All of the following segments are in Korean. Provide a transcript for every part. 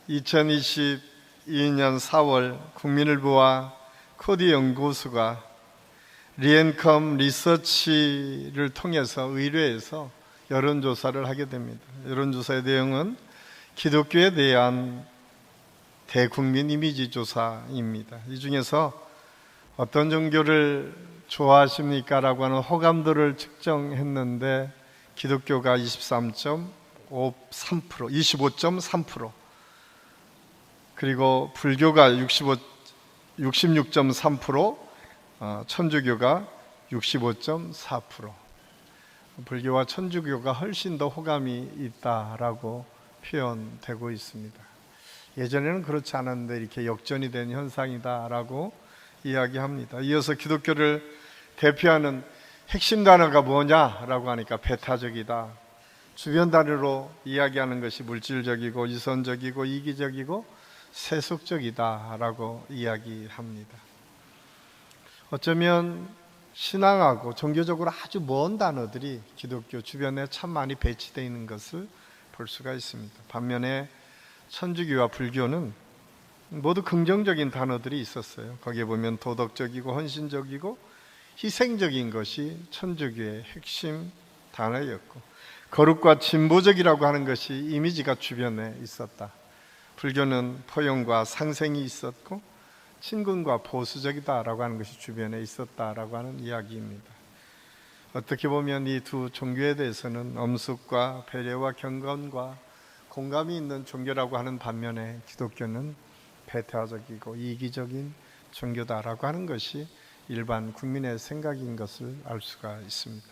2022년 4월 국민일보와 코디 연구소가 리앤컴 리서치를 통해서 의뢰해서 여론조사를 하게 됩니다. 여론조사의 내용은 기독교에 대한 대국민 이미지 조사입니다. 이 중에서 어떤 종교를 좋아하십니까? 라고 하는 호감도를 측정했는데 기독교가 25.3%, 그리고 불교가 66.3%, 천주교가 65.4%. 불교와 천주교가 훨씬 더 호감이 있다라고 표현되고 있습니다. 예전에는 그렇지 않았는데 이렇게 역전이 된 현상이다라고 이야기합니다. 이어서 기독교를 대표하는 핵심 단어가 뭐냐라고 하니까 배타적이다. 주변 단어로 이야기하는 것이 물질적이고 유선적이고 이기적이고 세속적이다라고 이야기합니다. 어쩌면 신앙하고 종교적으로 아주 먼 단어들이 기독교 주변에 참 많이 배치되어 있는 것을 볼 수가 있습니다. 반면에 천주교와 불교는 모두 긍정적인 단어들이 있었어요. 거기에 보면 도덕적이고 헌신적이고 희생적인 것이 천주교의 핵심 단어였고, 거룩과 진보적이라고 하는 것이 이미지가 주변에 있었다. 불교는 포용과 상생이 있었고 친근과 보수적이다라고 하는 것이 주변에 있었다라고 하는 이야기입니다. 어떻게 보면 이 두 종교에 대해서는 엄숙과 배려와 경건과 공감이 있는 종교라고 하는 반면에 기독교는 배타적이고 이기적인 종교다라고 하는 것이 일반 국민의 생각인 것을 알 수가 있습니다.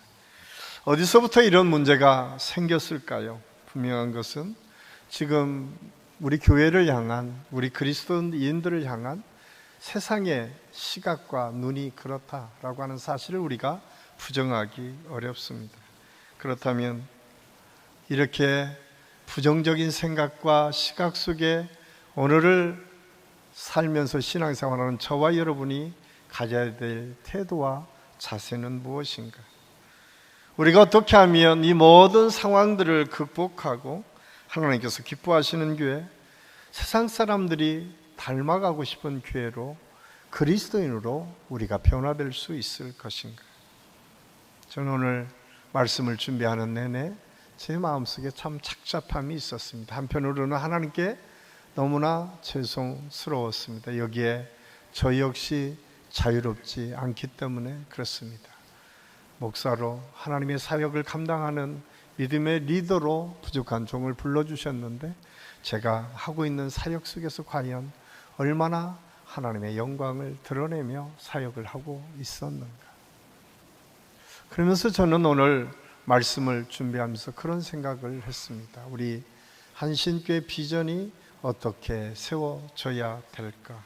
어디서부터 이런 문제가 생겼을까요? 분명한 것은 지금 우리 교회를 향한, 우리 그리스도인들을 향한 세상의 시각과 눈이 그렇다라고 하는 사실을 우리가 부정하기 어렵습니다. 그렇다면 이렇게 부정적인 생각과 시각 속에 오늘을 살면서 신앙생활하는 저와 여러분이 가져야 될 태도와 자세는 무엇인가? 우리가 어떻게 하면 이 모든 상황들을 극복하고 하나님께서 기뻐하시는 교회, 세상 사람들이 닮아가고 싶은 교회로, 그리스도인으로 우리가 변화될 수 있을 것인가? 저는 오늘 말씀을 준비하는 내내 제 마음속에 참 착잡함이 있었습니다. 한편으로는 하나님께 너무나 죄송스러웠습니다. 여기에 저 역시 자유롭지 않기 때문에 그렇습니다. 목사로 하나님의 사역을 감당하는 믿음의 리더로 부족한 종을 불러주셨는데 제가 하고 있는 사역 속에서 과연 얼마나 하나님의 영광을 드러내며 사역을 하고 있었는가. 그러면서 저는 오늘 말씀을 준비하면서 그런 생각을 했습니다. 우리 한신교회 비전이 어떻게 세워져야 될까?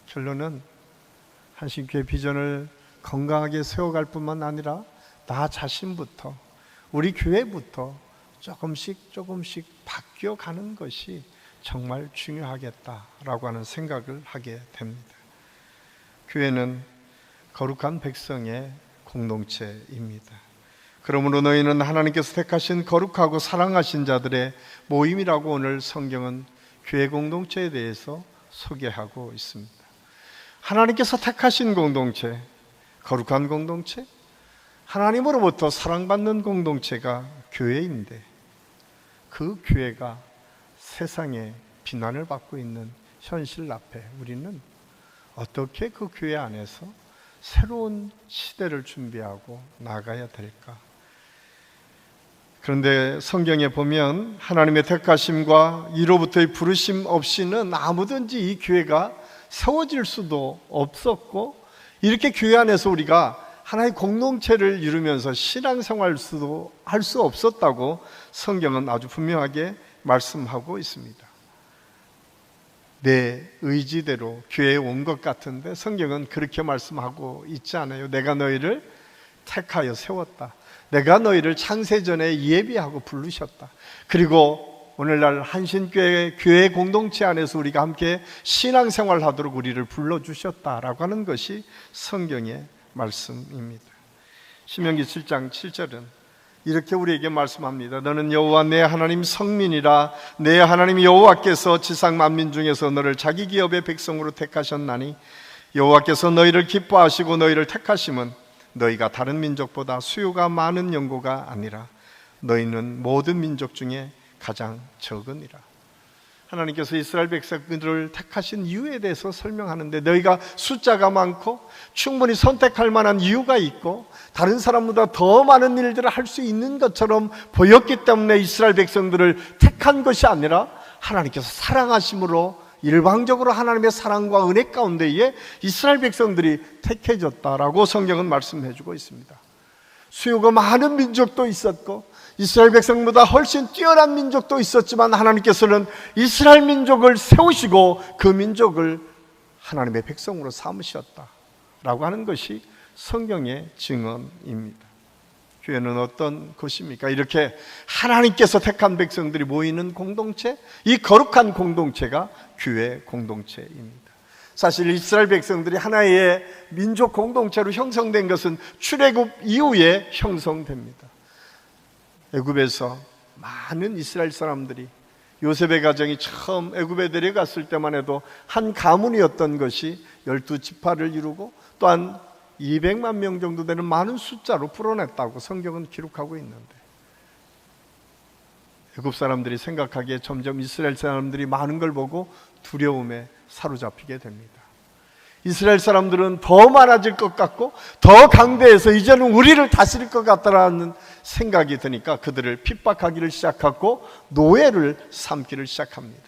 결론은 한신교회 비전을 건강하게 세워갈 뿐만 아니라 나 자신부터, 우리 교회부터 조금씩 바뀌어가는 것이 정말 중요하겠다라고 하는 생각을 하게 됩니다. 교회는 거룩한 백성의 공동체입니다. 그러므로 너희는 하나님께서 택하신 거룩하고 사랑하신 자들의 모임이라고 오늘 성경은 교회 공동체에 대해서 소개하고 있습니다. 하나님께서 택하신 공동체, 거룩한 공동체, 하나님으로부터 사랑받는 공동체가 교회인데 그 교회가 세상에 비난을 받고 있는 현실 앞에 우리는 어떻게 그 교회 안에서 새로운 시대를 준비하고 나가야 될까? 그런데 성경에 보면 하나님의 택하심과 이로부터의 부르심 없이는 아무든지 이 교회가 세워질 수도 없었고, 이렇게 교회 안에서 우리가 하나의 공동체를 이루면서 신앙생활도 할 수 없었다고 성경은 아주 분명하게 말씀하고 있습니다. 내 의지대로 교회에 온 것 같은데 성경은 그렇게 말씀하고 있지 않아요. 내가 너희를 택하여 세웠다. 내가 너희를 창세전에 예비하고 부르셨다. 그리고 오늘날 한신교회 교회 공동체 안에서 우리가 함께 신앙생활을 하도록 우리를 불러주셨다라고 하는 것이 성경의 말씀입니다. 신명기 7장 7절은 이렇게 우리에게 말씀합니다. 너는 여호와 내 하나님 성민이라. 내 하나님 여호와께서 지상 만민 중에서 너를 자기 기업의 백성으로 택하셨나니 여호와께서 너희를 기뻐하시고 너희를 택하심은 너희가 다른 민족보다 수요가 많은 연고가 아니라 너희는 모든 민족 중에 가장 적으니라. 하나님께서 이스라엘 백성들을 택하신 이유에 대해서 설명하는데, 너희가 숫자가 많고 충분히 선택할 만한 이유가 있고 다른 사람보다 더 많은 일들을 할 수 있는 것처럼 보였기 때문에 이스라엘 백성들을 택한 것이 아니라 하나님께서 사랑하심으로 일방적으로 하나님의 사랑과 은혜 가운데에 이스라엘 백성들이 택해졌다라고 성경은 말씀해주고 있습니다. 수요가 많은 민족도 있었고 이스라엘 백성보다 훨씬 뛰어난 민족도 있었지만 하나님께서는 이스라엘 민족을 세우시고 그 민족을 하나님의 백성으로 삼으셨다라고 하는 것이 성경의 증언입니다. 교회는 어떤 곳입니까? 이렇게 하나님께서 택한 백성들이 모이는 공동체, 이 거룩한 공동체가 교회 공동체입니다. 사실 이스라엘 백성들이 하나의 민족 공동체로 형성된 것은 출애굽 이후에 형성됩니다. 애굽에서 많은 이스라엘 사람들이, 요셉의 가정이 처음 애굽에 내려갔을 때만 해도 한 가문이었던 것이 12지파를 이루고 또한 200만 명 정도 되는 많은 숫자로 풀어냈다고 성경은 기록하고 있는데, 애굽 사람들이 생각하기에 점점 이스라엘 사람들이 많은 걸 보고 두려움에 사로잡히게 됩니다. 이스라엘 사람들은 더 많아질 것 같고 더 강대해서 이제는 우리를 다스릴 것 같다라는 생각이 드니까 그들을 핍박하기를 시작하고 노예를 삼기를 시작합니다.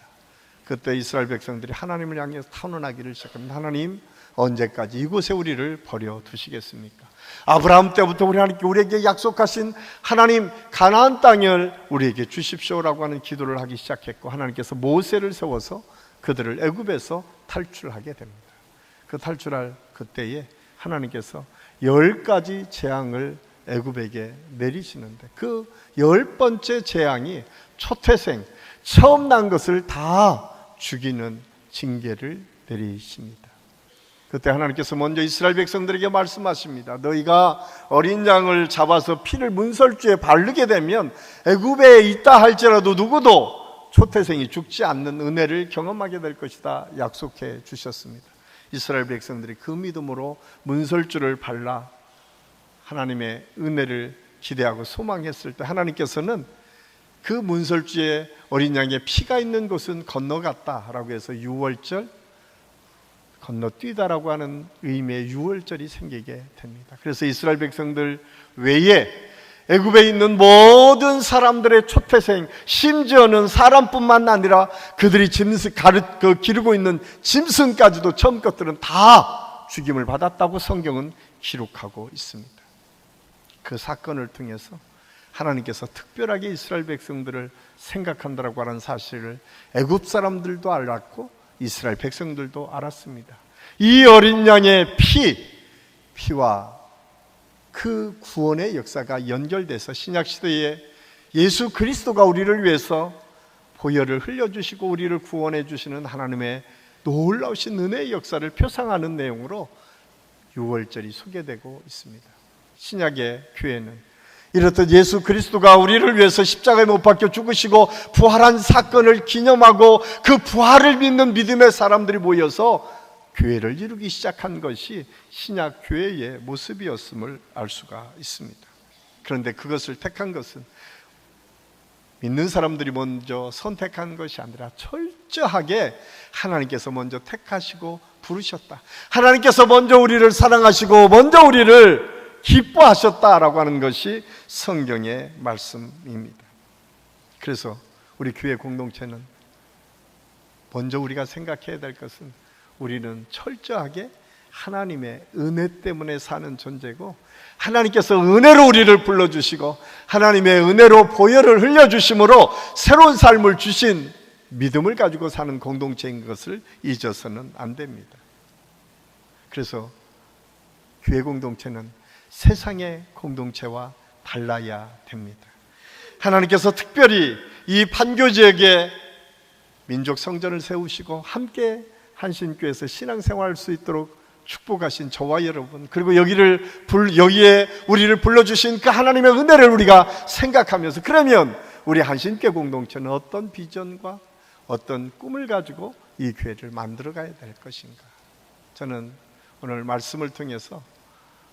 그때 이스라엘 백성들이 하나님을 향해서 탄원하기를 시작합니다. 하나님, 언제까지 이곳에 우리를 버려두시겠습니까? 아브라함 때부터 우리에게 약속하신 하나님 가나안 땅을 우리에게 주십시오라고 하는 기도를 하기 시작했고, 하나님께서 모세를 세워서 그들을 애굽에서 탈출하게 됩니다. 그 탈출할 그때에 하나님께서 10가지 재앙을 애굽에게 내리시는데, 그 10번째 재앙이 초태생, 처음 난 것을 다 죽이는 징계를 내리십니다. 그때 하나님께서 먼저 이스라엘 백성들에게 말씀하십니다. 너희가 어린 양을 잡아서 피를 문설주에 바르게 되면 애굽에 있다 할지라도 누구도 초태생이 죽지 않는 은혜를 경험하게 될 것이다 약속해 주셨습니다. 이스라엘 백성들이 그 믿음으로 문설주를 발라 하나님의 은혜를 기대하고 소망했을 때, 하나님께서는 그 문설주에 어린 양의 피가 있는 곳은 건너갔다라고 해서 유월절, 건너뛰다라고 하는 의미의 유월절이 생기게 됩니다. 그래서 이스라엘 백성들 외에 애굽에 있는 모든 사람들의 초태생, 심지어는 사람뿐만 아니라 그들이 기르고 있는 짐승까지도 처음 것들은 다 죽임을 받았다고 성경은 기록하고 있습니다. 그 사건을 통해서 하나님께서 특별하게 이스라엘 백성들을 생각한다라고 하는 사실을 애굽 사람들도 알았고 이스라엘 백성들도 알았습니다. 이 어린 양의 피와 그 구원의 역사가 연결돼서 신약시대에 예수 그리스도가 우리를 위해서 보혈을 흘려주시고 우리를 구원해 주시는 하나님의 놀라우신 은혜의 역사를 표상하는 내용으로 유월절이 소개되고 있습니다. 신약의 교회는 이렇듯 예수 그리스도가 우리를 위해서 십자가에 못 박혀 죽으시고 부활한 사건을 기념하고 그 부활을 믿는 믿음의 사람들이 모여서 교회를 이루기 시작한 것이 신약 교회의 모습이었음을 알 수가 있습니다. 그런데 그것을 택한 것은 믿는 사람들이 먼저 선택한 것이 아니라 철저하게 하나님께서 먼저 택하시고 부르셨다. 하나님께서 먼저 우리를 사랑하시고 먼저 우리를 기뻐하셨다라고 하는 것이 성경의 말씀입니다. 그래서 우리 교회 공동체는 먼저 우리가 생각해야 될 것은, 우리는 철저하게 하나님의 은혜 때문에 사는 존재고, 하나님께서 은혜로 우리를 불러주시고 하나님의 은혜로 보혈을 흘려주심으로 새로운 삶을 주신 믿음을 가지고 사는 공동체인 것을 잊어서는 안 됩니다. 그래서 교회 공동체는 세상의 공동체와 달라야 됩니다. 하나님께서 특별히 이 판교 지역에 민족 성전을 세우시고 함께 한신교회에서 신앙생활할 수 있도록 축복하신 저와 여러분, 그리고 여기에 우리를 불러주신 그 하나님의 은혜를 우리가 생각하면서, 그러면 우리 한신교회 공동체는 어떤 비전과 어떤 꿈을 가지고 이 교회를 만들어 가야 될 것인가? 저는 오늘 말씀을 통해서,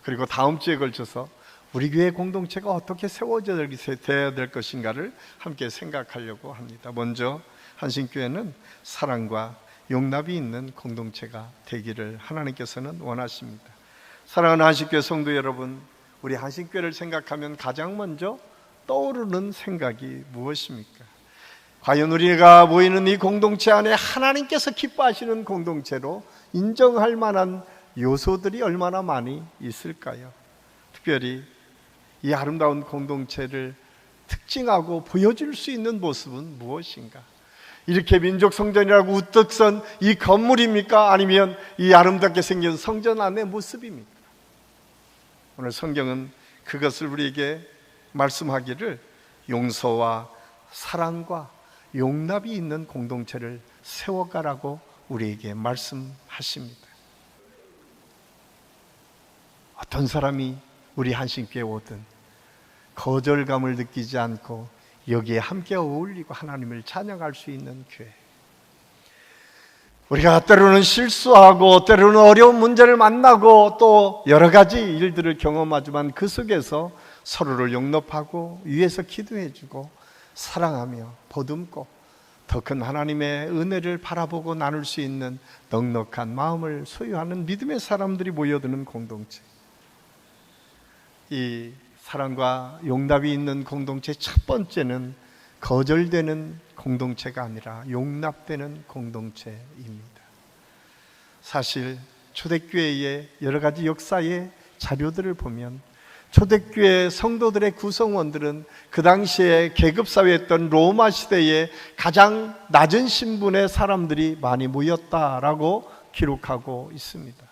그리고 다음 주에 걸쳐서 우리 교회 공동체가 어떻게 세워져야 될 것인가를 함께 생각하려고 합니다. 먼저 한신교회는 사랑과 용납이 있는 공동체가 되기를 하나님께서는 원하십니다. 사랑하는 한신교회 성도 여러분, 우리 한신교회를 생각하면 가장 먼저 떠오르는 생각이 무엇입니까? 과연 우리가 모이는 이 공동체 안에 하나님께서 기뻐하시는 공동체로 인정할 만한 요소들이 얼마나 많이 있을까요? 특별히 이 아름다운 공동체를 특징하고 보여줄 수 있는 모습은 무엇인가? 이렇게 민족 성전이라고 우뚝 선 이 건물입니까? 아니면 이 아름답게 생긴 성전 안의 모습입니까? 오늘 성경은 그것을 우리에게 말씀하기를 용서와 사랑과 용납이 있는 공동체를 세워가라고 우리에게 말씀하십니다. 어떤 사람이 우리 한신교회에 오든 거절감을 느끼지 않고 여기에 함께 어울리고 하나님을 찬양할 수 있는 교회, 우리가 때로는 실수하고 때로는 어려운 문제를 만나고 또 여러 가지 일들을 경험하지만 그 속에서 서로를 용납하고 위에서 기도해주고 사랑하며 보듬고 더 큰 하나님의 은혜를 바라보고 나눌 수 있는 넉넉한 마음을 소유하는 믿음의 사람들이 모여드는 공동체, 이 사랑과 용납이 있는 공동체 첫 번째는 거절되는 공동체가 아니라 용납되는 공동체입니다. 사실 초대교회의 여러 가지 역사의 자료들을 보면 초대교회 성도들의 구성원들은 그 당시에 계급사회였던 로마 시대에 가장 낮은 신분의 사람들이 많이 모였다라고 기록하고 있습니다.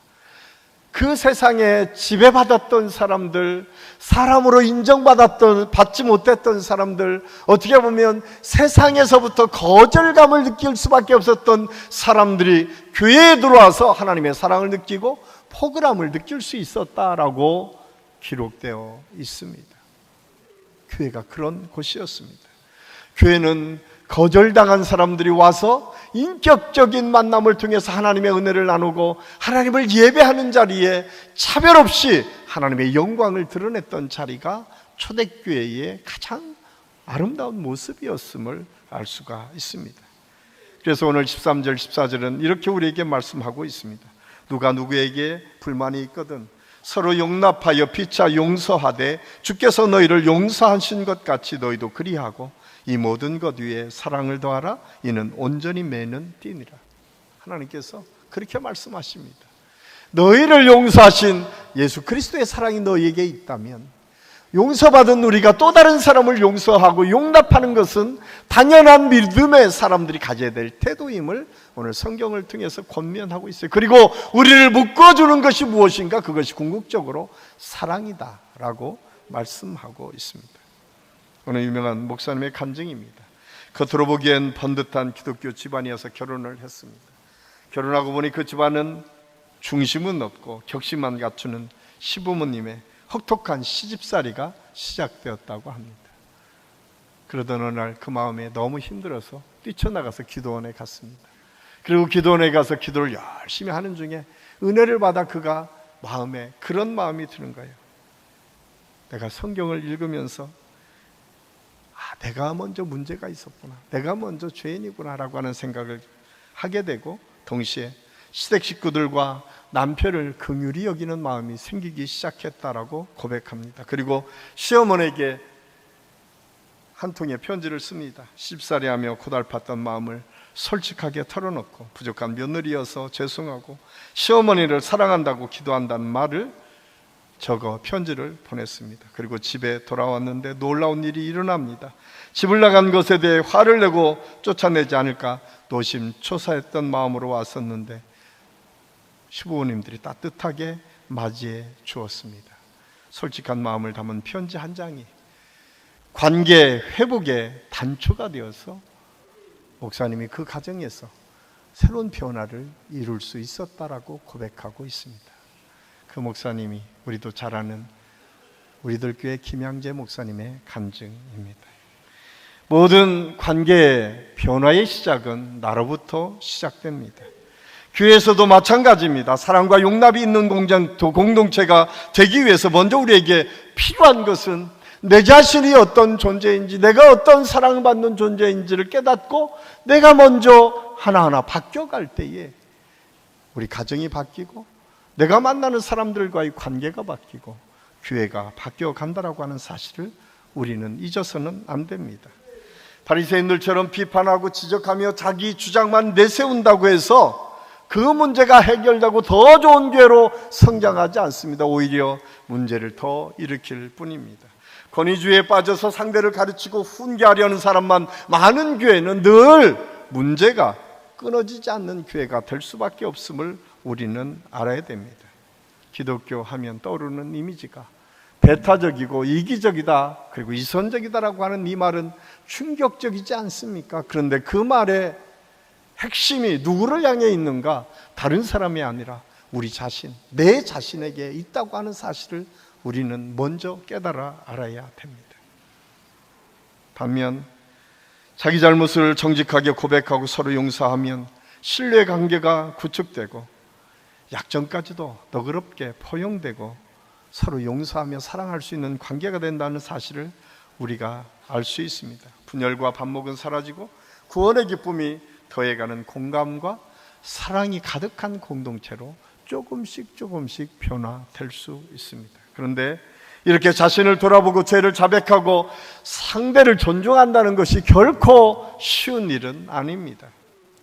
그 세상에 지배받았던 사람들, 사람으로 받지 못했던 사람들, 어떻게 보면 세상에서부터 거절감을 느낄 수밖에 없었던 사람들이 교회에 들어와서 하나님의 사랑을 느끼고 포근함을 느낄 수 있었다라고 기록되어 있습니다. 교회가 그런 곳이었습니다. 교회는 거절당한 사람들이 와서 인격적인 만남을 통해서 하나님의 은혜를 나누고 하나님을 예배하는 자리에 차별 없이 하나님의 영광을 드러냈던 자리가 초대교회의 가장 아름다운 모습이었음을 알 수가 있습니다. 그래서 오늘 13절 14절은 이렇게 우리에게 말씀하고 있습니다. 누가 누구에게 불만이 있거든 서로 용납하여 피차 용서하되 주께서 너희를 용서하신 것 같이 너희도 그리하고 이 모든 것 위에 사랑을 더하라. 이는 온전히 매는 띠니라. 하나님께서 그렇게 말씀하십니다. 너희를 용서하신 예수 그리스도의 사랑이 너희에게 있다면 용서받은 우리가 또 다른 사람을 용서하고 용납하는 것은 당연한 믿음의 사람들이 가져야 될 태도임을 오늘 성경을 통해서 권면하고 있어요. 그리고 우리를 묶어주는 것이 무엇인가? 그것이 궁극적으로 사랑이다라고 말씀하고 있습니다. 오늘 유명한 목사님의 간증입니다. 겉으로 보기엔 번듯한 기독교 집안이어서 결혼을 했습니다. 결혼하고 보니 그 집안은 중심은 없고 격심만 갖추는 시부모님의 혹독한 시집살이가 시작되었다고 합니다. 그러던 어느 날 그 마음에 너무 힘들어서 뛰쳐나가서 기도원에 갔습니다. 그리고 기도원에 가서 기도를 열심히 하는 중에 은혜를 받아 그가 마음에 그런 마음이 드는 거예요. 내가 성경을 읽으면서 내가 먼저 문제가 있었구나, 내가 먼저 죄인이구나 라고 하는 생각을 하게 되고 동시에 시댁 식구들과 남편을 긍휼히 여기는 마음이 생기기 시작했다라고 고백합니다. 그리고 시어머니에게 한 통의 편지를 씁니다. 시집살이하며 고달팠던 마음을 솔직하게 털어놓고 부족한 며느리여서 죄송하고 시어머니를 사랑한다고 기도한다는 말을 적어 편지를 보냈습니다. 그리고 집에 돌아왔는데 놀라운 일이 일어납니다. 집을 나간 것에 대해 화를 내고 쫓아내지 않을까 노심초사했던 마음으로 왔었는데 시부모님들이 따뜻하게 맞이해 주었습니다. 솔직한 마음을 담은 편지 한 장이 관계 회복의 단초가 되어서 목사님이 그 가정에서 새로운 변화를 이룰 수 있었다라고 고백하고 있습니다. 그 목사님이 우리도 잘 아는 우리들 교회 김양재 목사님의 간증입니다. 모든 관계의 변화의 시작은 나로부터 시작됩니다. 교회에서도 마찬가지입니다. 사랑과 용납이 있는 공동체가 되기 위해서 먼저 우리에게 필요한 것은 내 자신이 어떤 존재인지, 내가 어떤 사랑받는 존재인지를 깨닫고 내가 먼저 하나하나 바뀌어갈 때에 우리 가정이 바뀌고 내가 만나는 사람들과의 관계가 바뀌고 교회가 바뀌어간다라고 하는 사실을 우리는 잊어서는 안 됩니다. 바리새인들처럼 비판하고 지적하며 자기 주장만 내세운다고 해서 그 문제가 해결되고 더 좋은 교회로 성장하지 않습니다. 오히려 문제를 더 일으킬 뿐입니다. 권위주의에 빠져서 상대를 가르치고 훈계하려는 사람만 많은 교회는 늘 문제가 끊어지지 않는 교회가 될 수밖에 없음을 우리는 알아야 됩니다. 기독교 하면 떠오르는 이미지가 배타적이고 이기적이다, 그리고 이선적이다라고 하는 이 말은 충격적이지 않습니까? 그런데 그 말의 핵심이 누구를 향해 있는가? 다른 사람이 아니라 우리 자신, 내 자신에게 있다고 하는 사실을 우리는 먼저 깨달아 알아야 됩니다. 반면 자기 잘못을 정직하게 고백하고 서로 용서하면 신뢰 관계가 구축되고 약점까지도 너그럽게 포용되고 서로 용서하며 사랑할 수 있는 관계가 된다는 사실을 우리가 알 수 있습니다. 분열과 반목은 사라지고 구원의 기쁨이 더해가는 공감과 사랑이 가득한 공동체로 조금씩 변화될 수 있습니다. 그런데 이렇게 자신을 돌아보고 죄를 자백하고 상대를 존중한다는 것이 결코 쉬운 일은 아닙니다.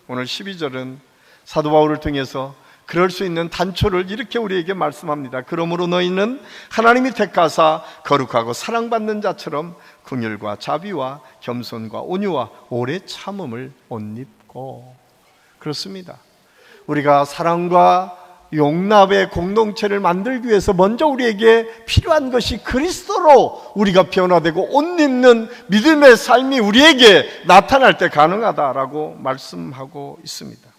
오늘 12절은 사도 바울을 통해서 그럴 수 있는 단초를 이렇게 우리에게 말씀합니다. 그러므로 너희는 하나님이 택하사 거룩하고 사랑받는 자처럼 긍휼과 자비와 겸손과 온유와 오래 참음을 옷 입고. 그렇습니다. 우리가 사랑과 용납의 공동체를 만들기 위해서 먼저 우리에게 필요한 것이 그리스도로 우리가 변화되고 옷 입는 믿음의 삶이 우리에게 나타날 때 가능하다라고 말씀하고 있습니다.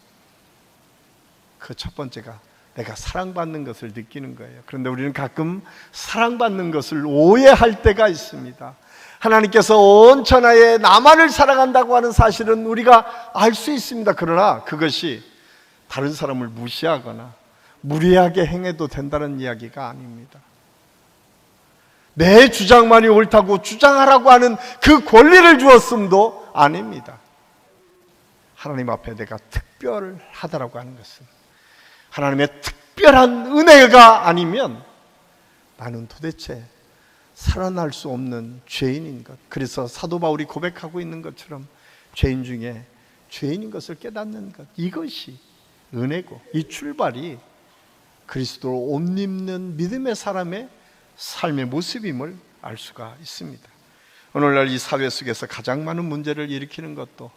그 첫 번째가 내가 사랑받는 것을 느끼는 거예요. 그런데 우리는 가끔 사랑받는 것을 오해할 때가 있습니다. 하나님께서 온 천하에 나만을 사랑한다고 하는 사실은 우리가 알 수 있습니다. 그러나 그것이 다른 사람을 무시하거나 무례하게 행해도 된다는 이야기가 아닙니다. 내 주장만이 옳다고 주장하라고 하는 그 권리를 주었음도 아닙니다. 하나님 앞에 내가 특별하다라고 하는 것은 하나님의 특별한 은혜가 아니면 나는 도대체 살아날 수 없는 죄인인 것. 그래서 사도 바울이 고백하고 있는 것처럼 죄인 중에 죄인인 것을 깨닫는 것, 이것이 은혜고 이 출발이 그리스도로 옷 입는 믿음의 사람의 삶의 모습임을 알 수가 있습니다. 오늘날 이 사회 속에서 가장 많은 문제를 일으키는 것도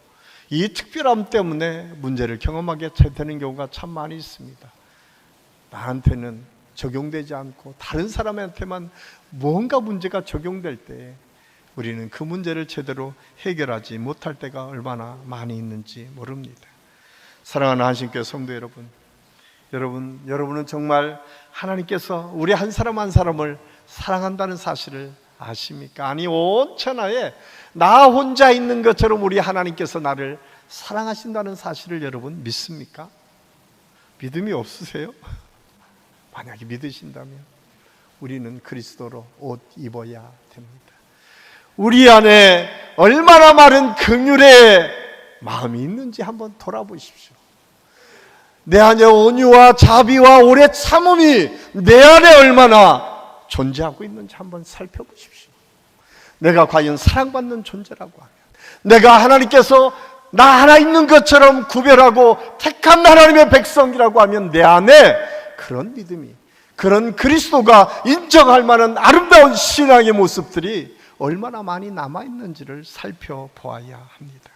이 특별함 때문에 문제를 경험하게 되는 경우가 참 많이 있습니다. 나한테는 적용되지 않고 다른 사람한테만 뭔가 문제가 적용될 때 우리는 그 문제를 제대로 해결하지 못할 때가 얼마나 많이 있는지 모릅니다. 사랑하는 한신교회 성도 여러분은 정말 하나님께서 우리 한 사람 한 사람을 사랑한다는 사실을 아십니까? 아니, 온 천하에 나 혼자 있는 것처럼 우리 하나님께서 나를 사랑하신다는 사실을 여러분 믿습니까? 믿음이 없으세요? 만약에 믿으신다면 우리는 그리스도로 옷 입어야 됩니다. 우리 안에 얼마나 많은 긍휼의 마음이 있는지 한번 돌아보십시오. 내 안에 온유와 자비와 오래 참음이 내 안에 얼마나 존재하고 있는지 한번 살펴보십시오. 내가 과연 사랑받는 존재라고 하면, 내가 하나님께서 나 하나 있는 것처럼 구별하고 택한 하나님의 백성이라고 하면 내 안에 그런 믿음이, 그런 그리스도가 인정할 만한 아름다운 신앙의 모습들이 얼마나 많이 남아있는지를 살펴보아야 합니다.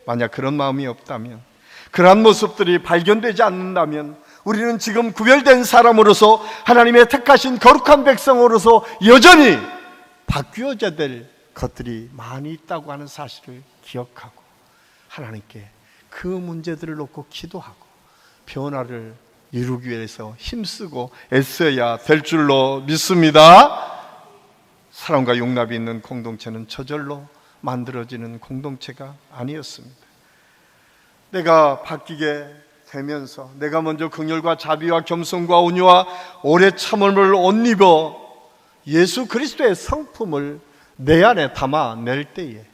만약 그런 마음이 없다면, 그러한 모습들이 발견되지 않는다면 우리는 지금 구별된 사람으로서 하나님의 택하신 거룩한 백성으로서 여전히 바뀌어져야 될 것들이 많이 있다고 하는 사실을 기억하고 하나님께 그 문제들을 놓고 기도하고 변화를 이루기 위해서 힘쓰고 애써야 될 줄로 믿습니다. 사랑과 용납이 있는 공동체는 저절로 만들어지는 공동체가 아니었습니다. 내가 바뀌게 되면서 내가 먼저 긍휼과 자비와 겸손과 온유와 오래 참음을 옷 입어 예수 그리스도의 성품을 내 안에 담아낼 때에,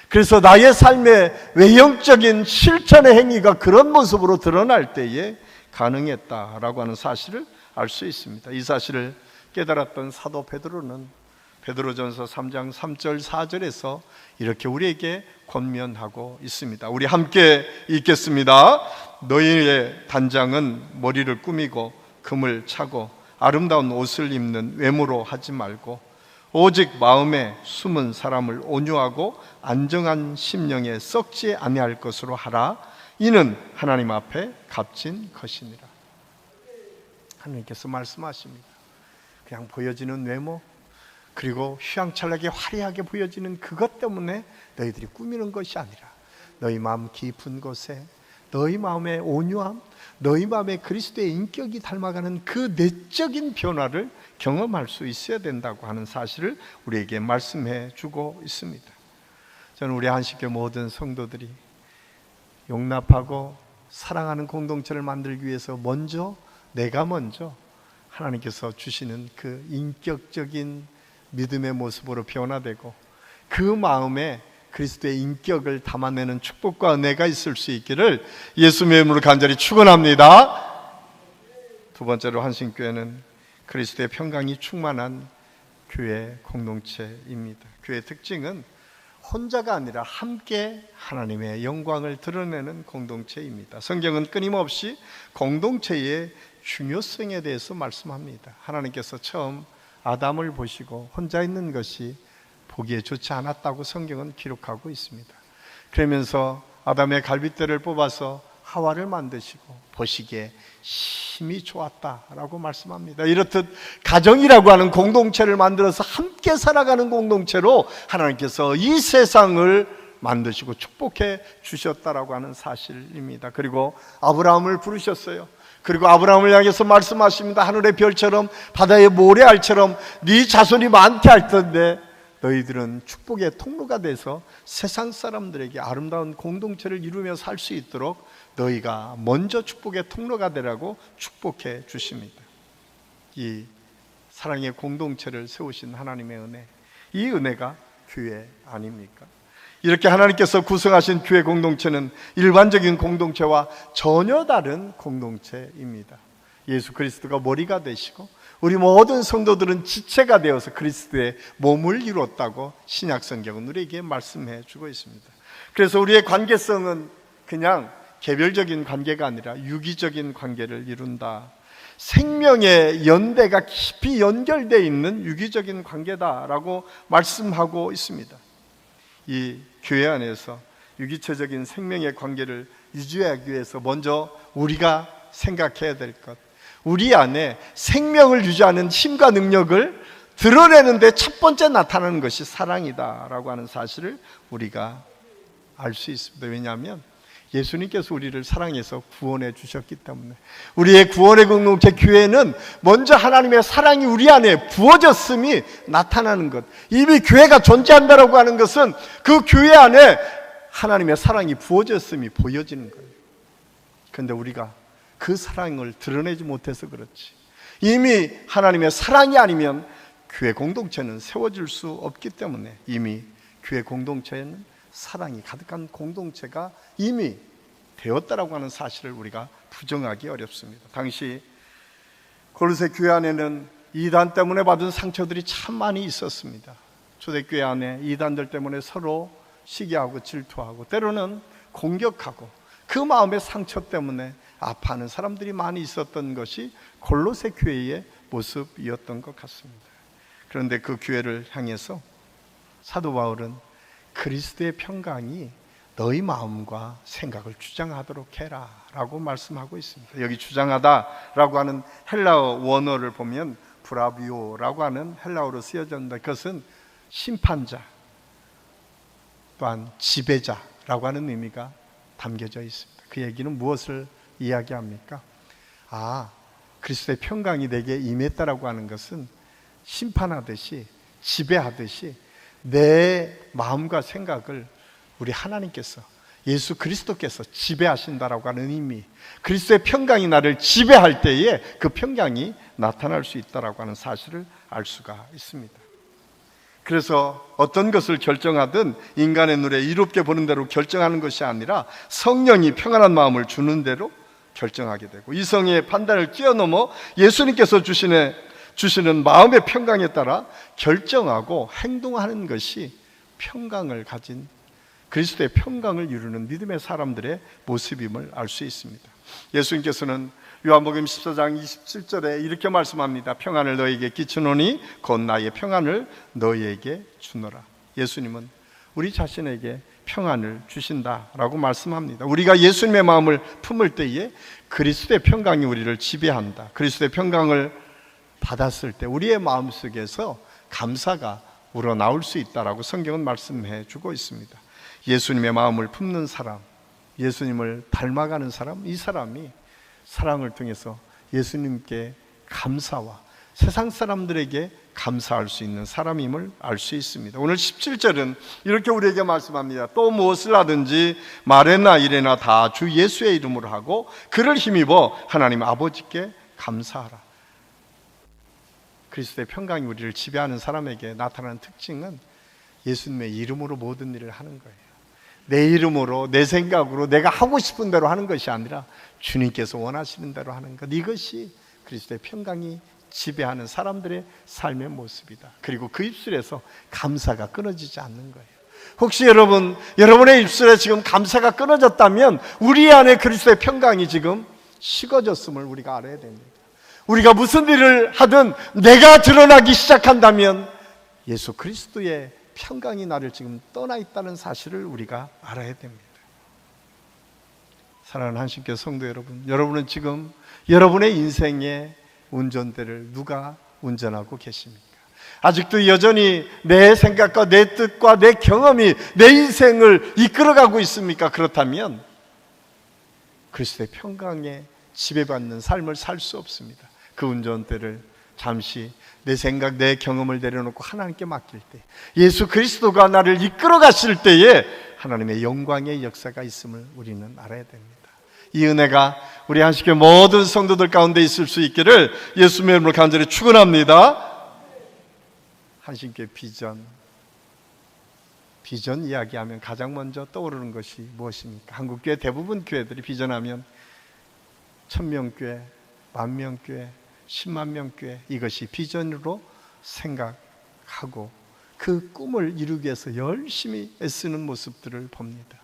그래서 나의 삶의 외형적인 실천의 행위가 그런 모습으로 드러날 때에 가능했다라고 하는 사실을 알 수 있습니다. 이 사실을 깨달았던 사도 베드로는 베드로전서 3장 3절 4절에서 이렇게 우리에게 권면하고 있습니다. 우리 함께 읽겠습니다. 너희의 단장은 머리를 꾸미고 금을 차고 아름다운 옷을 입는 외모로 하지 말고 오직 마음에 숨은 사람을 온유하고 안정한 심령에 썩지 아니할 것으로 하라. 이는 하나님 앞에 값진 것이니라. 하나님께서 말씀하십니다. 그냥 보여지는 외모, 그리고 휘황찬란하게 화려하게 보여지는 그것 때문에 너희들이 꾸미는 것이 아니라 너희 마음 깊은 곳에 너희 마음의 온유함, 너희 마음에 그리스도의 인격이 닮아가는 그 내적인 변화를 경험할 수 있어야 된다고 하는 사실을 우리에게 말씀해 주고 있습니다. 저는 우리 한식교 모든 성도들이 용납하고 사랑하는 공동체를 만들기 위해서 내가 먼저 하나님께서 주시는 그 인격적인 믿음의 모습으로 변화되고 그 마음에 그리스도의 인격을 담아내는 축복과 은혜가 있을 수 있기를 예수님의 이름으로 간절히 축원합니다. 두 번째로 한신교회는 그리스도의 평강이 충만한 교회 공동체입니다. 교회의 특징은 혼자가 아니라 함께 하나님의 영광을 드러내는 공동체입니다. 성경은 끊임없이 공동체의 중요성에 대해서 말씀합니다. 하나님께서 처음 아담을 보시고 혼자 있는 것이 보기에 좋지 않았다고 성경은 기록하고 있습니다. 그러면서 아담의 갈빗대를 뽑아서 하와를 만드시고 보시기에 심히 좋았다라고 말씀합니다. 이렇듯 가정이라고 하는 공동체를 만들어서 함께 살아가는 공동체로 하나님께서 이 세상을 만드시고 축복해 주셨다라고 하는 사실입니다. 그리고 아브라함을 부르셨어요. 그리고 아브라함을 향해서 말씀하십니다. 하늘의 별처럼 바다의 모래알처럼 네 자손이 많게 할 텐데 너희들은 축복의 통로가 돼서 세상 사람들에게 아름다운 공동체를 이루며 살 수 있도록 너희가 먼저 축복의 통로가 되라고 축복해 주십니다. 이 사랑의 공동체를 세우신 하나님의 은혜, 이 은혜가 교회 아닙니까? 이렇게 하나님께서 구성하신 교회 공동체는 일반적인 공동체와 전혀 다른 공동체입니다. 예수 그리스도가 머리가 되시고 우리 모든 성도들은 지체가 되어서 그리스도의 몸을 이뤘다고 신약 성경은 우리에게 말씀해 주고 있습니다. 그래서 우리의 관계성은 그냥 개별적인 관계가 아니라 유기적인 관계를 이룬다. 생명의 연대가 깊이 연결되어 있는 유기적인 관계다라고 말씀하고 있습니다. 이 교회 안에서 유기체적인 생명의 관계를 유지하기 위해서 먼저 우리가 생각해야 될 것, 우리 안에 생명을 유지하는 힘과 능력을 드러내는 데 첫 번째 나타나는 것이 사랑이다라고 하는 사실을 우리가 알 수 있습니다. 왜냐하면 예수님께서 우리를 사랑해서 구원해 주셨기 때문에 우리의 구원의 공동체 교회는 먼저 하나님의 사랑이 우리 안에 부어졌음이 나타나는 것, 이미 교회가 존재한다라고 하는 것은 그 교회 안에 하나님의 사랑이 부어졌음이 보여지는 거예요. 그런데 우리가 그 사랑을 드러내지 못해서 그렇지, 이미 하나님의 사랑이 아니면 교회 공동체는 세워질 수 없기 때문에 이미 교회 공동체에는 사랑이 가득한 공동체가 이미 되었다라고 하는 사실을 우리가 부정하기 어렵습니다. 당시 골로새 교회 안에는 이단 때문에 받은 상처들이 참 많이 있었습니다. 초대교회 안에 이단들 때문에 서로 시기하고 질투하고 때로는 공격하고 그 마음의 상처 때문에 아파하는 사람들이 많이 있었던 것이 골로새 교회의 모습이었던 것 같습니다. 그런데 그 교회를 향해서 사도 바울은 그리스도의 평강이 너희 마음과 생각을 주장하도록 해라 라고 말씀하고 있습니다. 여기 주장하다 라고 하는 헬라어 원어를 보면 브라비오라고 하는 헬라어로 쓰여졌는데 그것은 심판자 또한 지배자라고 하는 의미가 담겨져 있습니다. 그 얘기는 무엇을 이야기합니까? 그리스도의 평강이 내게 임했다라고 하는 것은 심판하듯이, 지배하듯이 내 마음과 생각을 우리 하나님께서, 예수 그리스도께서 지배하신다라고 하는 의미, 그리스도의 평강이 나를 지배할 때에 그 평강이 나타날 수 있다라고 하는 사실을 알 수가 있습니다. 그래서 어떤 것을 결정하든 인간의 눈에 이롭게 보는 대로 결정하는 것이 아니라 성령이 평안한 마음을 주는 대로 결정하게 되고, 이성의 판단을 뛰어넘어 예수님께서 주시는 마음의 평강에 따라 결정하고 행동하는 것이 평강을 가진, 그리스도의 평강을 이루는 믿음의 사람들의 모습임을 알 수 있습니다. 예수님께서는 요한복음 14장 27절에 이렇게 말씀합니다. 평안을 너희에게 끼치노니 곧 나의 평안을 너희에게 주노라. 예수님은 우리 자신에게 평안을 주신다라고 말씀합니다. 우리가 예수님의 마음을 품을 때에 그리스도의 평강이 우리를 지배한다. 그리스도의 평강을 받았을 때 우리의 마음속에서 감사가 우러나올 수 있다라고 성경은 말씀해 주고 있습니다. 예수님의 마음을 품는 사람, 예수님을 닮아가는 사람, 이 사람이 사랑을 통해서 예수님께 감사와 세상 사람들에게 감사할 수 있는 사람임을 알 수 있습니다. 오늘 17절은 이렇게 우리에게 말씀합니다. 또 무엇을 하든지 말에나 일에나 다 주 예수의 이름으로 하고 그를 힘입어 하나님 아버지께 감사하라. 그리스도의 평강이 우리를 지배하는 사람에게 나타나는 특징은 예수님의 이름으로 모든 일을 하는 거예요. 내 이름으로, 내 생각으로, 내가 하고 싶은 대로 하는 것이 아니라 주님께서 원하시는 대로 하는 것, 이것이 그리스도의 평강이 지배하는 사람들의 삶의 모습이다. 그리고 그 입술에서 감사가 끊어지지 않는 거예요. 혹시 여러분의 입술에 지금 감사가 끊어졌다면 우리 안에 그리스도의 평강이 지금 식어졌음을 우리가 알아야 됩니다. 우리가 무슨 일을 하든 내가 드러나기 시작한다면 예수 그리스도의 평강이 나를 지금 떠나 있다는 사실을 우리가 알아야 됩니다. 사랑하는 한신교 성도 여러분, 여러분은 지금 여러분의 인생의 운전대를 누가 운전하고 계십니까? 아직도 여전히 내 생각과 내 뜻과 내 경험이 내 인생을 이끌어가고 있습니까? 그렇다면 그리스도의 평강에 지배받는 삶을 살 수 없습니다. 그 운전대를 잠시 내 생각, 내 경험을 내려놓고 하나님께 맡길 때, 예수 그리스도가 나를 이끌어 가실 때에 하나님의 영광의 역사가 있음을 우리는 알아야 됩니다. 이 은혜가 우리 한식교 모든 성도들 가운데 있을 수 있기를 예수님의 이름으로 간절히 축원합니다. 한식교 비전 이야기하면 가장 먼저 떠오르는 것이 무엇입니까? 한국교회 대부분 교회들이 비전하면 1000명교회, 10,000명교회, 100,000명교회, 이것이 비전으로 생각하고 그 꿈을 이루기 위해서 열심히 애쓰는 모습들을 봅니다.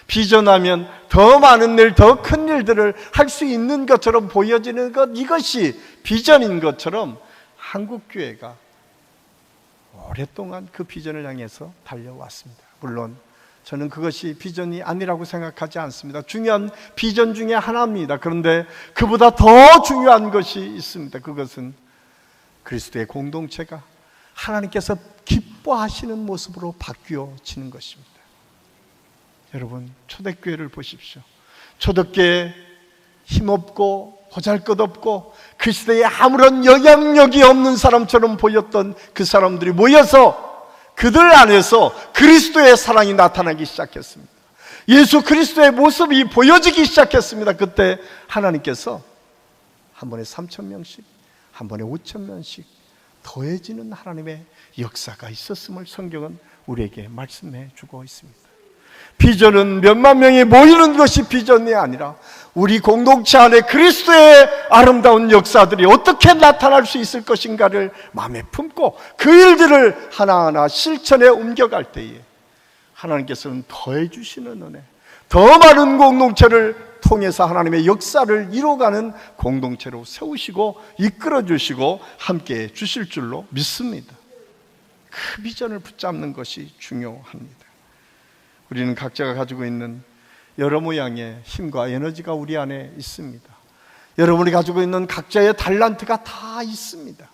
비전하면 더 많은 일, 더 큰 일들을 할 수 있는 것처럼 보여지는 것, 이것이 비전인 것처럼 한국교회가 오랫동안 그 비전을 향해서 달려왔습니다. 물론 저는 그것이 비전이 아니라고 생각하지 않습니다. 중요한 비전 중에 하나입니다. 그런데 그보다 더 중요한 것이 있습니다. 그것은 그리스도의 공동체가 하나님께서 기뻐하시는 모습으로 바뀌어지는 것입니다. 여러분, 초대교회를 보십시오. 초대교회 힘없고 보잘것없고 그리스도의 아무런 영향력이 없는 사람처럼 보였던 그 사람들이 모여서 그들 안에서 그리스도의 사랑이 나타나기 시작했습니다. 예수 그리스도의 모습이 보여지기 시작했습니다. 그때 하나님께서 한 번에 3,000명씩, 한 번에 5,000명씩 더해지는 하나님의 역사가 있었음을 성경은 우리에게 말씀해 주고 있습니다. 비전은 몇만 명이 모이는 것이 비전이 아니라 우리 공동체 안에 그리스도의 아름다운 역사들이 어떻게 나타날 수 있을 것인가를 마음에 품고 그 일들을 하나하나 실천에 옮겨갈 때에 하나님께서는 더해 주시는 은혜, 더 많은 공동체를 통해서 하나님의 역사를 이뤄가는 공동체로 세우시고 이끌어 주시고 함께해 주실 줄로 믿습니다. 그 비전을 붙잡는 것이 중요합니다. 우리는 각자가 가지고 있는 여러 모양의 힘과 에너지가 우리 안에 있습니다. 여러분이 가지고 있는 각자의 달란트가 다 있습니다.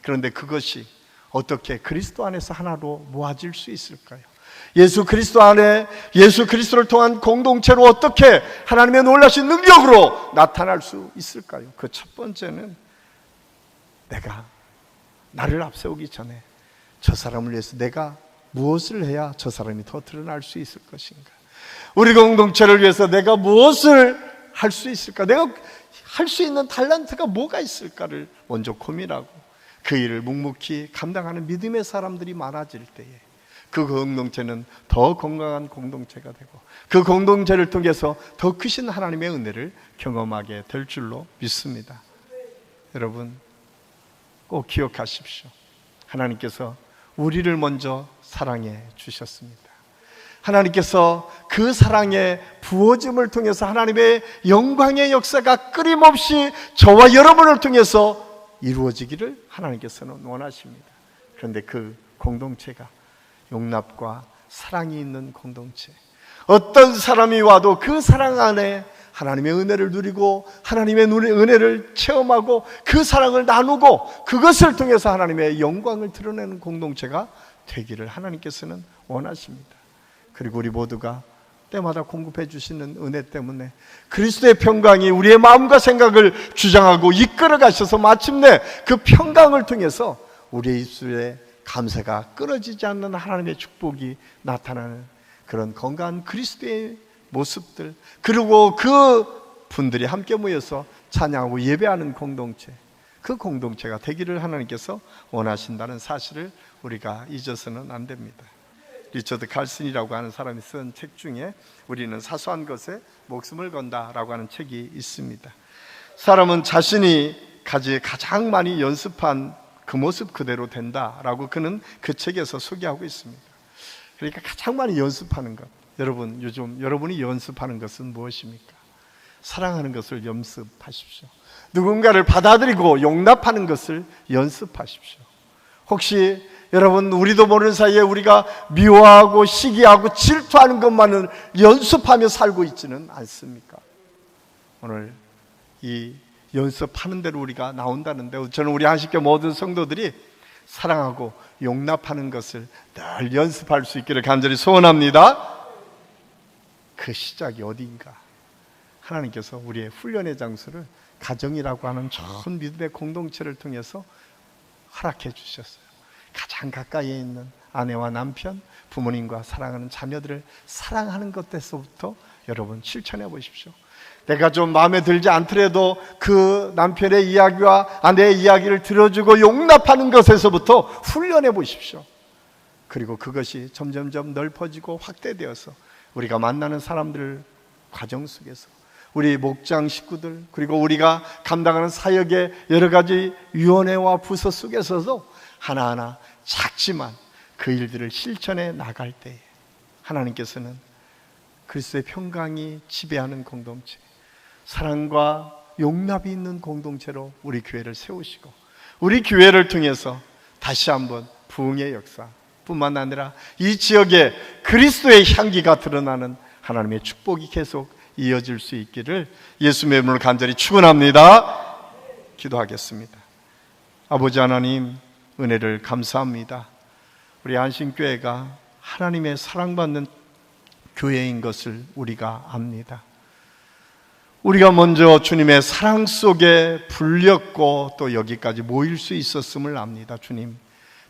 그런데 그것이 어떻게 그리스도 안에서 하나로 모아질 수 있을까요? 예수 그리스도 안에 예수 그리스도를 통한 공동체로 어떻게 하나님의 놀라신 능력으로 나타날 수 있을까요? 그 첫 번째는 내가 나를 앞세우기 전에 저 사람을 위해서 내가 무엇을 해야 저 사람이 더 드러날 수 있을 것인가? 우리 공동체를 위해서 내가 무엇을 할 수 있을까? 내가 할 수 있는 탤런트가 뭐가 있을까를 먼저 고민하고 그 일을 묵묵히 감당하는 믿음의 사람들이 많아질 때에 그 공동체는 더 건강한 공동체가 되고 그 공동체를 통해서 더 크신 하나님의 은혜를 경험하게 될 줄로 믿습니다. 여러분 꼭 기억하십시오. 하나님께서 우리를 먼저 사랑해 주셨습니다. 하나님께서 그 사랑의 부어짐을 통해서 하나님의 영광의 역사가 끊임없이 저와 여러분을 통해서 이루어지기를 하나님께서는 원하십니다. 그런데 그 공동체가 용납과 사랑이 있는 공동체, 어떤 사람이 와도 그 사랑 안에 하나님의 은혜를 누리고 하나님의 은혜를 체험하고 그 사랑을 나누고 그것을 통해서 하나님의 영광을 드러내는 공동체가 되기를 하나님께서는 원하십니다. 그리고 우리 모두가 때마다 공급해 주시는 은혜 때문에 그리스도의 평강이 우리의 마음과 생각을 주장하고 이끌어 가셔서 마침내 그 평강을 통해서 우리의 입술에 감사가 끊어지지 않는 하나님의 축복이 나타나는 그런 건강한 그리스도의 모습들, 그리고 그 분들이 함께 모여서 찬양하고 예배하는 공동체, 그 공동체가 되기를 하나님께서 원하신다는 사실을 우리가 잊어서는 안 됩니다. 리처드 칼슨이라고 하는 사람이 쓴 책 중에 우리는 사소한 것에 목숨을 건다라고 하는 책이 있습니다. 사람은 자신이 가장 많이 연습한 그 모습 그대로 된다라고 그는 그 책에서 소개하고 있습니다. 그러니까 가장 많이 연습하는 것, 여러분 요즘 여러분이 연습하는 것은 무엇입니까? 사랑하는 것을 연습하십시오. 누군가를 받아들이고 용납하는 것을 연습하십시오. 혹시 여러분 우리도 모르는 사이에 우리가 미워하고 시기하고 질투하는 것만을 연습하며 살고 있지는 않습니까? 오늘 이 연습하는 대로 우리가 나온다는데 저는 우리 한식교 모든 성도들이 사랑하고 용납하는 것을 늘 연습할 수 있기를 간절히 소원합니다. 그 시작이 어디인가? 하나님께서 우리의 훈련의 장소를 가정이라고 하는 좋은 믿음의 공동체를 통해서 허락해 주셨어요. 가장 가까이에 있는 아내와 남편, 부모님과 사랑하는 자녀들을 사랑하는 것에서부터 여러분 실천해 보십시오. 내가 좀 마음에 들지 않더라도 그 남편의 이야기와 아내의 이야기를 들어주고 용납하는 것에서부터 훈련해 보십시오. 그리고 그것이 점점점 넓어지고 확대되어서 우리가 만나는 사람들 과정 속에서 우리 목장 식구들, 그리고 우리가 감당하는 사역의 여러 가지 위원회와 부서 속에서도 하나하나 작지만 그 일들을 실천해 나갈 때에 하나님께서는 그리스도의 평강이 지배하는 공동체, 사랑과 용납이 있는 공동체로 우리 교회를 세우시고 우리 교회를 통해서 다시 한번 부흥의 역사 뿐만 아니라 이 지역에 그리스도의 향기가 드러나는 하나님의 축복이 계속 이어질 수 있기를 예수님의 이름으로 간절히 축원합니다. 기도하겠습니다. 아버지 하나님, 은혜를 감사합니다. 우리 안신교회가 하나님의 사랑받는 교회인 것을 우리가 압니다. 우리가 먼저 주님의 사랑 속에 불렸고 또 여기까지 모일 수 있었음을 압니다. 주님,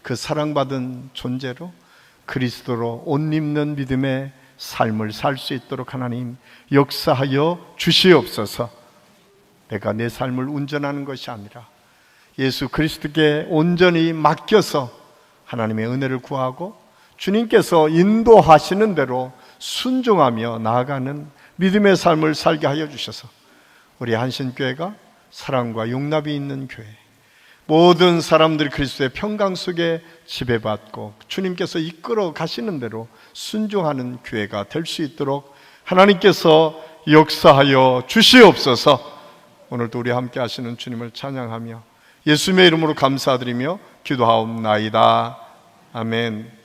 그 사랑받은 존재로 그리스도로 옷 입는 믿음의 삶을 살 수 있도록 하나님 역사하여 주시옵소서. 내가 내 삶을 운전하는 것이 아니라 예수 그리스도께 온전히 맡겨서 하나님의 은혜를 구하고 주님께서 인도하시는 대로 순종하며 나아가는 믿음의 삶을 살게 하여 주셔서 우리 한신교회가 사랑과 용납이 있는 교회, 모든 사람들이 그리스도의 평강 속에 지배받고 주님께서 이끌어 가시는 대로 순종하는 교회가 될 수 있도록 하나님께서 역사하여 주시옵소서. 오늘도 우리 함께 하시는 주님을 찬양하며 예수님의 이름으로 감사드리며 기도하옵나이다. 아멘.